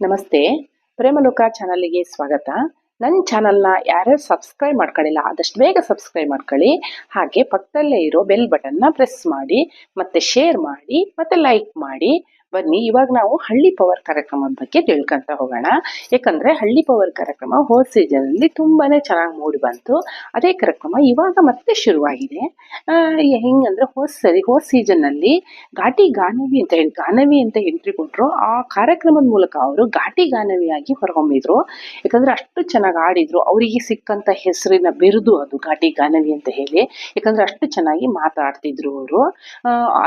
ನಮಸ್ತೆ, ಪ್ರೇಮಲೋಕ ಚಾನಲ್ಗೆ ಸ್ವಾಗತ. ನನ್ನ ಚಾನಲ್ನ ಯಾರ್ಯಾರು ಸಬ್ಸ್ಕ್ರೈಬ್ ಮಾಡ್ಕೊಳ್ಳಿಲ್ಲ ಆದಷ್ಟು ಬೇಗ ಸಬ್ಸ್ಕ್ರೈಬ್ ಮಾಡ್ಕೊಳ್ಳಿ. ಹಾಗೆ ಪಕ್ಕದಲ್ಲೇ ಇರೋ ಬೆಲ್ ಬಟನ್ನ ಪ್ರೆಸ್ ಮಾಡಿ, ಮತ್ತೆ ಶೇರ್ ಮಾಡಿ, ಮತ್ತೆ ಲೈಕ್ ಮಾಡಿ. ಬನ್ನಿ, ಇವಾಗ ನಾವು ಹಳ್ಳಿ ಪವರ್ ಕಾರ್ಯಕ್ರಮದ ಬಗ್ಗೆ ತಿಳ್ಕೊಂತ ಹೋಗೋಣ. ಯಾಕಂದರೆ ಹಳ್ಳಿ ಪವರ್ ಕಾರ್ಯಕ್ರಮ ಹೋದ ಸೀಸನಲ್ಲಿ ತುಂಬಾ ಚೆನ್ನಾಗಿ ಮೂಡಿ ಬಂತು. ಅದೇ ಕಾರ್ಯಕ್ರಮ ಇವಾಗ ಮತ್ತೆ ಶುರುವಾಗಿದೆ. ಹೆಂಗಂದರೆ ಹೋದ ಸೀಸನ್ನಲ್ಲಿ ಗಾನವಿ ಅಂತ ಎಂಟ್ರಿ ಕೊಟ್ಟರು. ಆ ಕಾರ್ಯಕ್ರಮದ ಮೂಲಕ ಅವರು ಘಾಟಿ ಗಾನವಿಯಾಗಿ ಹೊರಹೊಮ್ಮಿದ್ರು. ಯಾಕಂದರೆ ಅಷ್ಟು ಚೆನ್ನಾಗಿ ಆಡಿದ್ರು. ಅವರಿಗೆ ಸಿಕ್ಕಂಥ ಹೆಸರಿನ ಬಿರುದು ಅದು ಘಾಟಿ ಗಾನವಿ ಅಂತ ಹೇಳಿ. ಯಾಕಂದರೆ ಅಷ್ಟು ಚೆನ್ನಾಗಿ ಮಾತಾಡ್ತಿದ್ರು ಅವರು.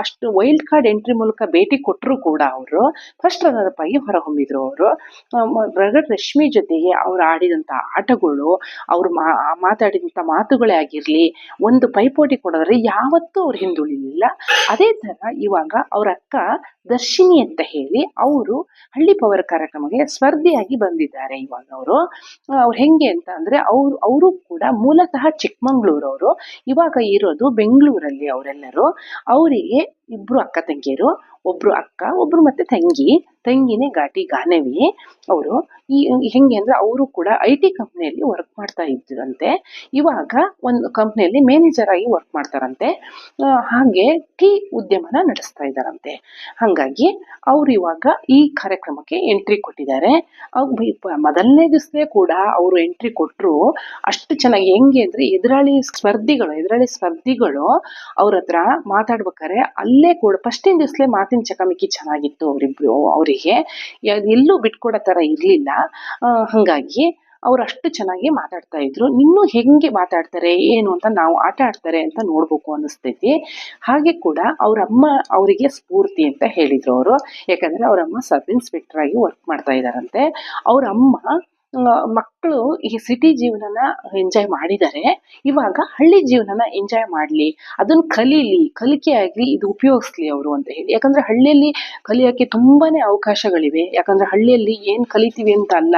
ಅಷ್ಟು ವೈಲ್ಡ್ ಕಾರ್ಡ್ ಎಂಟ್ರಿ ಮೂಲಕ ಭೇಟಿ ಕೊಟ್ಟರು ಕೂಡ ಅವರು ಫಸ್ಟ್ ರನ್ನರ್ ಅಪ್ ಆಗಿ ಹೊರಹೊಮ್ಮಿದ್ರು. ಅವರು ರಗಡ್ ರಶ್ಮಿ ಜೊತೆಗೆ ಅವ್ರು ಆಡಿದಂಥ ಆಟಗಳು, ಅವ್ರು ಮಾತಾಡಿದಂಥ ಮಾತುಗಳೇ ಆಗಿರಲಿ, ಒಂದು ಪೈಪೋಟಿ ಕೊಡೋದ್ರೆ ಯಾವತ್ತೂ ಅವ್ರು ಹಿಂದುಳಿಲಿಲ್ಲ. ಅದೇ ಥರ ಇವಾಗ ಅವ್ರ ಅಕ್ಕ ದರ್ಶಿನಿ ಅಂತ ಹೇಳಿ ಅವರು ಹಳ್ಳಿ ಪವರ್ ಕಾರ್ಯಕ್ರಮಕ್ಕೆ ಸ್ಪರ್ಧೆಯಾಗಿ ಬಂದಿದ್ದಾರೆ. ಇವಾಗ ಅವರು ಹೆಂಗೆ ಅಂತ ಅಂದರೆ ಅವರು ಕೂಡ ಮೂಲತಃ ಚಿಕ್ಕಮಂಗ್ಳೂರವರು, ಇವಾಗ ಇರೋದು ಬೆಂಗಳೂರಲ್ಲಿ. ಅವರೆಲ್ಲರೂ ಅವರಿಗೆ ಇಬ್ಬರು ಅಕ್ಕ ತಂಗಿಯರು, ಒಬ್ರು ಅಕ್ಕ, ಒಬ್ರು ಮತ್ತೆ ತಂಗಿನೇ ಘಾಟಿ ಗಾನವಿ. ಅವರು ಹೆಂಗೆ ಅಂದರೆ ಅವರು ಕೂಡ IT ಕಂಪ್ನಿಯಲ್ಲಿ ವರ್ಕ್ ಮಾಡ್ತಾ ಇದ್ರಂತೆ. ಇವಾಗ ಒಂದು ಕಂಪ್ನಿಯಲ್ಲಿ ಮ್ಯಾನೇಜರ್ ಆಗಿ ವರ್ಕ್ ಮಾಡ್ತಾರಂತೆ. ಹಾಗೆ ಟೀ ಉದ್ಯಮನ ನಡೆಸ್ತಾ ಇದ್ದಾರಂತೆ. ಹಾಗಾಗಿ ಅವರು ಇವಾಗ ಈ ಕಾರ್ಯಕ್ರಮಕ್ಕೆ ಎಂಟ್ರಿ ಕೊಟ್ಟಿದ್ದಾರೆ. ಮೊದಲನೇ ದಿವಸನೇ ಕೂಡ ಅವರು ಎಂಟ್ರಿ ಕೊಟ್ಟರು. ಅಷ್ಟು ಚೆನ್ನಾಗಿ ಹೆಂಗೆ ಅಂದರೆ ಎದುರಾಳಿ ಸ್ಪರ್ಧಿಗಳು ಅವ್ರ ಹತ್ರ ಮಾತಾಡ್ಬೇಕಾರೆ ಅಲ್ಲೇ ಕೂಡ ಫಸ್ಟಿನ ದಿವಸಲೇ ಮಾತಿನ ಚಕಮಕಿ ಚೆನ್ನಾಗಿತ್ತು ಅವರಿಗೆ ಎಲ್ಲೂ ಬಿಟ್ಕೊಡೋ ಥರ ಇರಲಿಲ್ಲ. ಹಾಗಾಗಿ ಅವ್ರು ಅಷ್ಟು ಚೆನ್ನಾಗಿ ಮಾತಾಡ್ತಾ ಇದ್ರು. ಇನ್ನೂ ಹೆಂಗೆ ಮಾತಾಡ್ತಾರೆ ಏನು ಅಂತ ನಾವು ಆಟ ಆಡ್ತಾರೆ ಅಂತ ನೋಡ್ಬೇಕು ಅನ್ನಿಸ್ತೈತಿ. ಹಾಗೆ ಕೂಡ ಅವ್ರ ಅಮ್ಮ ಅವರಿಗೆ ಸ್ಫೂರ್ತಿ ಅಂತ ಹೇಳಿದ್ರು ಅವರು. ಯಾಕಂದರೆ ಅವರಮ್ಮ ಸಬ್ ಇನ್ಸ್ಪೆಕ್ಟರ್ ಆಗಿ ವರ್ಕ್ ಮಾಡ್ತಾ ಇದ್ದಾರಂತೆ. ಅವ್ರ ಅಮ್ಮ ಮಕ್ಕಳು ಈ ಸಿಟಿ ಜೀವನನ ಎಂಜಾಯ್ ಮಾಡಿದ್ದಾರೆ, ಇವಾಗ ಹಳ್ಳಿ ಜೀವನನ ಎಂಜಾಯ್ ಮಾಡಲಿ, ಅದನ್ನು ಕಲಿಕೆಯಾಗಿ ಇದು ಉಪಯೋಗಿಸ್ಲಿ ಅವರು ಅಂತ ಹೇಳಿ. ಯಾಕಂದರೆ ಹಳ್ಳಿಯಲ್ಲಿ ಕಲಿಯೋಕ್ಕೆ ತುಂಬಾ ಅವಕಾಶಗಳಿವೆ. ಯಾಕಂದರೆ ಹಳ್ಳಿಯಲ್ಲಿ ಏನು ಕಲಿತೀವಿ ಅಂತ ಅಲ್ಲ,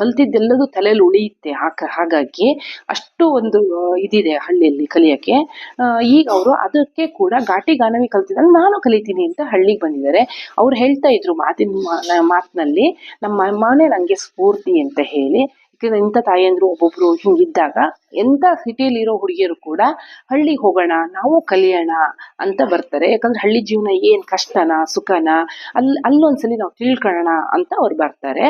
ಕಲ್ತಿದ್ದೆಲ್ಲದೂ ತಲೆಯಲ್ಲಿ ಉಳಿಯುತ್ತೆ. ಹಾಗಾಗಿ ಅಷ್ಟು ಒಂದು ಇದಿದೆ ಹಳ್ಳಿಯಲ್ಲಿ ಕಲಿಯೋಕ್ಕೆ. ಈಗ ಅವರು ಅದಕ್ಕೆ ಕೂಡ ಘಾಟಿ ಗಾನವಿ ಕಲ್ತಿದ್ದಲ್ಲಿ ನಾನು ಕಲಿತೀನಿ ಅಂತ ಹಳ್ಳಿಗೆ ಬಂದಿದ್ದಾರೆ. ಅವ್ರು ಹೇಳ್ತಾ ಇದ್ರು ಮಾತಿನಲ್ಲಿ, ನಮ್ಮ ಅಮ್ಮನೇ ನನಗೆ ಸ್ಫೂರ್ತಿ ಅಂತ ಹೇಳಿ. ಇಂಥ ತಾಯಂದ್ರು ಒಬ್ಬೊಬ್ರು ಹಿಂಗಿದ್ದಾಗ ಎಂಥ ಸಿಟಿಯಲ್ಲಿರೋ ಹುಡುಗಿಯರು ಕೂಡ ಹಳ್ಳಿಗೆ ಹೋಗೋಣ, ನಾವು ಕಲಿಯೋಣ ಅಂತ ಬರ್ತಾರೆ. ಯಾಕಂದ್ರೆ ಹಳ್ಳಿ ಜೀವನ ಏನು ಕಷ್ಟನಾ ಸುಖನಾ ಅಲ್ಲೊಂದ್ಸಲಿ ನಾವು ತಿಳ್ಕೊಳ್ಳೋಣ ಅಂತ ಅವ್ರು ಬರ್ತಾರೆ.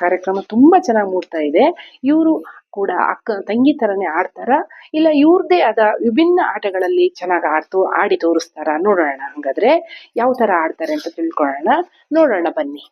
ಕಾರ್ಯಕ್ರಮ ತುಂಬ ಚೆನ್ನಾಗಿ ಮೂಡ್ತಾ ಇದೆ. ಇವರು ಕೂಡ ಅಕ್ಕ ತಂಗಿ ಥರನೇ ಆಡ್ತಾರ, ಇಲ್ಲ ಇವ್ರದ್ದೇ ಆದ ವಿಭಿನ್ನ ಆಟಗಳಲ್ಲಿ ಚೆನ್ನಾಗಿ ಆಡಿ ತೋರಿಸ್ತಾರ? ನೋಡೋಣ. ಹಾಗಾದ್ರೆ ಯಾವ ಥರ ಆಡ್ತಾರೆ ಅಂತ ತಿಳ್ಕೊಳ್ಳೋಣ, ನೋಡೋಣ ಬನ್ನಿ.